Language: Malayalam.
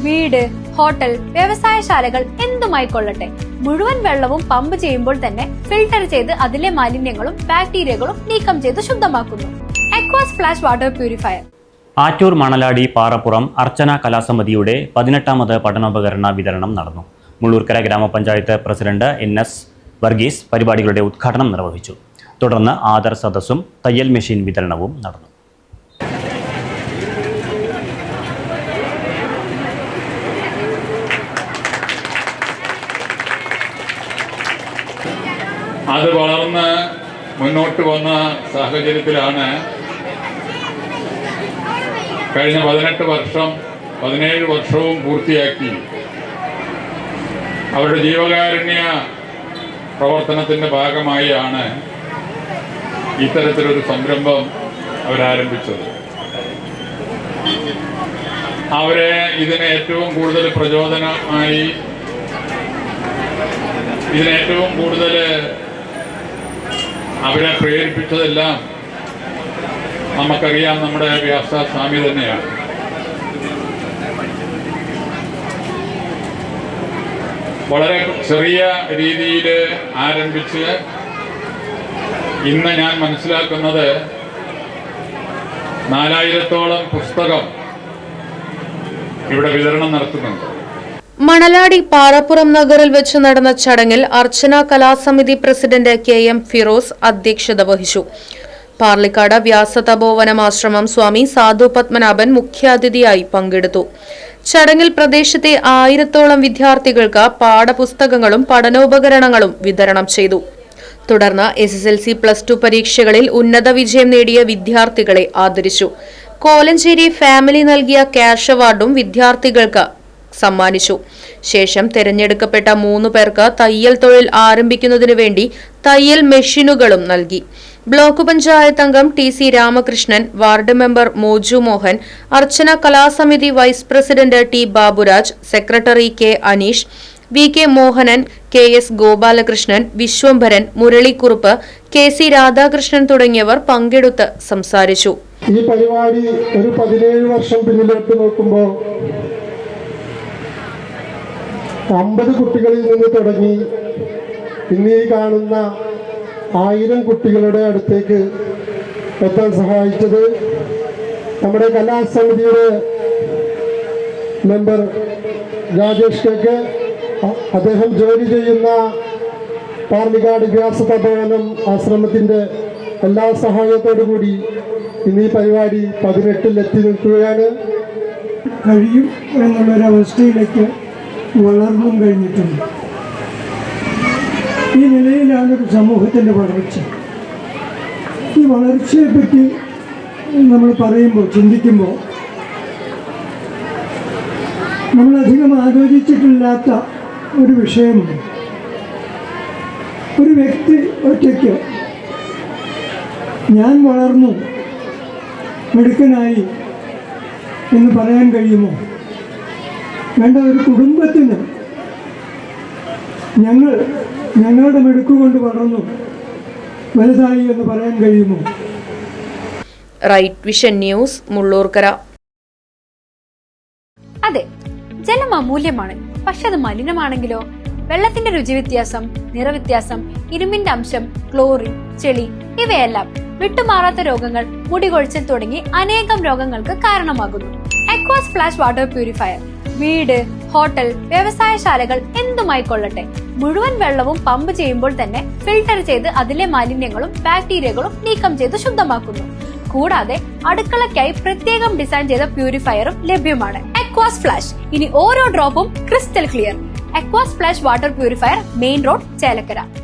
വീട്, ഹോട്ടൽ, വ്യവസായശാലകൾ എന്തുമായിക്കൊള്ളട്ടെ, മുഴുവൻ വെള്ളവും പമ്പ് ചെയ്യുമ്പോൾ തന്നെ ഫിൽട്ടർ ചെയ്ത് അതിലെ മാലിന്യങ്ങളും ബാക്ടീരിയകളും നീക്കം ചെയ്ത് ശുദ്ധമാക്കുന്നു. Aquas flash water purifier. Attur Manaladi Parappuram Archana കലാസമിതിയുടെ 18ാമത് പഠനോപകരണ വിതരണം നടന്നു. മുള്ളൂർക്കര ഗ്രാമപഞ്ചായത്ത് പ്രസിഡന്റ് NS വർഗീസ് പരിപാടികളുടെ ഉദ്ഘാടനം നിർവഹിച്ചു. തുടർന്ന് ആദർ സദസ്സും തയ്യൽ മെഷീൻ വിതരണവും നടന്നു. അത് വളർന്ന് മുന്നോട്ട് വന്ന സാഹചര്യത്തിലാണ് കഴിഞ്ഞ 17 വർഷവും പൂർത്തിയാക്കി അവരുടെ ജീവകാരുണ്യ പ്രവർത്തനത്തിൻ്റെ ഭാഗമായാണ് ഇത്തരത്തിലൊരു സംരംഭം അവരാരംഭിച്ചത്. അവരെ ഇതിന് ഏറ്റവും കൂടുതൽ പ്രചോദനമായി, ഇതിനേറ്റവും കൂടുതൽ അവരെ പ്രേരിപ്പിച്ചതെല്ലാം നമുക്കറിയാം, നമ്മുടെ വ്യാസ സ്വാമി തന്നെയാണ്. വളരെ ചെറിയ രീതിയിൽ ആരംഭിച്ച് ഇന്ന് ഞാൻ മനസ്സിലാക്കുന്നത് 4000-ഓളം പുസ്തകം ഇവിടെ വിതരണം നടത്തുന്നുണ്ട്. മണലാടി പാറപ്പുറം നഗറിൽ വെച്ച് നടന്ന ചടങ്ങിൽ അർച്ചന കലാസമിതി പ്രസിഡന്റ് KM ഫിറോസ് അധ്യക്ഷത വഹിച്ചു. പാർലിക്കാട് വ്യാസതപോവനമാശ്രമം സ്വാമി സാധു പത്മനാഭൻ മുഖ്യാതിഥിയായി പങ്കെടുത്തു. ചടങ്ങിൽ പ്രദേശത്തെ 1000-ഓളം വിദ്യാർത്ഥികൾക്ക് പാഠപുസ്തകങ്ങളും പഠനോപകരണങ്ങളും വിതരണം ചെയ്തു. തുടർന്ന് SSLC+2 പരീക്ഷകളിൽ ഉന്നത വിജയം നേടിയ വിദ്യാർത്ഥികളെ ആദരിച്ചു. കോലഞ്ചേരി ഫാമിലി നൽകിയ ക്യാഷ് അവാർഡും വിദ്യാർത്ഥികൾക്ക് സമ്മാനിച്ചു. ശേഷം തെരഞ്ഞെടുക്കപ്പെട്ട 3 പേർക്ക് തയ്യൽ തൊഴിൽ ആരംഭിക്കുന്നതിനു വേണ്ടി തയ്യൽ മെഷീനുകളും നൽകി. ബ്ലോക്ക് പഞ്ചായത്ത് അംഗം TC Ramakrishnan, ward member Moju Mohan, Archana Kalasamithi vice president T Baburaj, secretary K Aneesh, VK Mohanan, KS Gopalakrishnan, Vishwambharan, Muralikurup, KC Radhakrishnan തുടങ്ങിയവർ പങ്കെടുത്ത് സംസാരിച്ചു. ഈ പരിപാടി ഒരു 17 വർഷം പിന്നിലോട്ട് നോക്കുമ്പോൾ 50 കുട്ടികളിൽ നിന്ന് തുടങ്ങി ഇന്ന് ഈ കാണുന്ന 1000 കുട്ടികളുടെ അടുത്തേക്ക് എത്താൻ സഹായിച്ചത് നമ്മുടെ കലാസമിതിയുടെ മെമ്പർ രാജേഷ് കേക്ക്, അദ്ദേഹം ജോലി ചെയ്യുന്ന പാർലിക്കാട് വ്യാസതപോവനം ആശ്രമത്തിൻ്റെ എല്ലാ സഹായത്തോടു കൂടി ഇന്ന് ഈ പരിപാടി 18-ൽ എത്തി നിൽക്കുകയാണ്. കഴിയും എന്നുള്ളൊരവസ്ഥയിലേക്ക് വളർന്നും കഴിഞ്ഞിട്ടുണ്ട്. ഈ നിലയിലാണ് ഒരു സമൂഹത്തിൻ്റെ വളർച്ച. ഈ വളർച്ചയെപ്പറ്റി നമ്മൾ പറയുമ്പോൾ, ചിന്തിക്കുമ്പോൾ നമ്മളധികം ആലോചിച്ചിട്ടില്ലാത്ത ഒരു വിഷയമുണ്ട്. ഒരു വ്യക്തി ഒറ്റയ്ക്ക് ഞാൻ വളർന്നു, മിടുക്കനായി എന്ന് പറയാൻ കഴിയുമോ? വേണ്ട, ഒരു കുടുംബത്തിന് ഞങ്ങളുടെ മിടുക്കുകൊണ്ട് വളർന്നു വലുതായി എന്ന് പറയാൻ കഴിയുമോ? Right vision news, Mullurkara. അതെ, ജലം അമൂല്യമാണ്. പക്ഷെ അത് മലിനമാണെങ്കിലോ? വെള്ളത്തിന്റെ രുചി വ്യത്യാസം, നിറവ്യത്യാസം, ഇരുമ്പിന്റെ അംശം, ക്ലോറിൻ, ചെളി ഇവയെല്ലാം വിട്ടുമാറാത്ത രോഗങ്ങൾ, മുടികൊഴിച്ചിൽ തുടങ്ങി അനേകം രോഗങ്ങൾക്ക് കാരണമാകുന്നു. അക്വാസ് ഫ്ലാഷ് വാട്ടർ പ്യൂരിഫയർ. വീട്, ഹോട്ടൽ, വ്യവസായശാലകൾ എന്തുമായിക്കൊള്ളട്ടെ, മുഴുവൻ വെള്ളവും പമ്പ് ചെയ്യുമ്പോൾ തന്നെ ഫിൽട്ടർ ചെയ്ത് അതിലെ മാലിന്യങ്ങളും ബാക്ടീരിയകളും നീക്കം ചെയ്ത് ശുദ്ധമാക്കുന്നു. കൂടാതെ അടുക്കളയ്ക്കായി പ്രത്യേകം ഡിസൈൻ ചെയ്ത പ്യൂരിഫയറും ലഭ്യമാണ്. അക്വാസ് ഫ്ലാഷ്, ഇനി ഓരോ ഡ്രോപ്പും crystal clear. Aquas flash water purifier, main road, Chelakkara.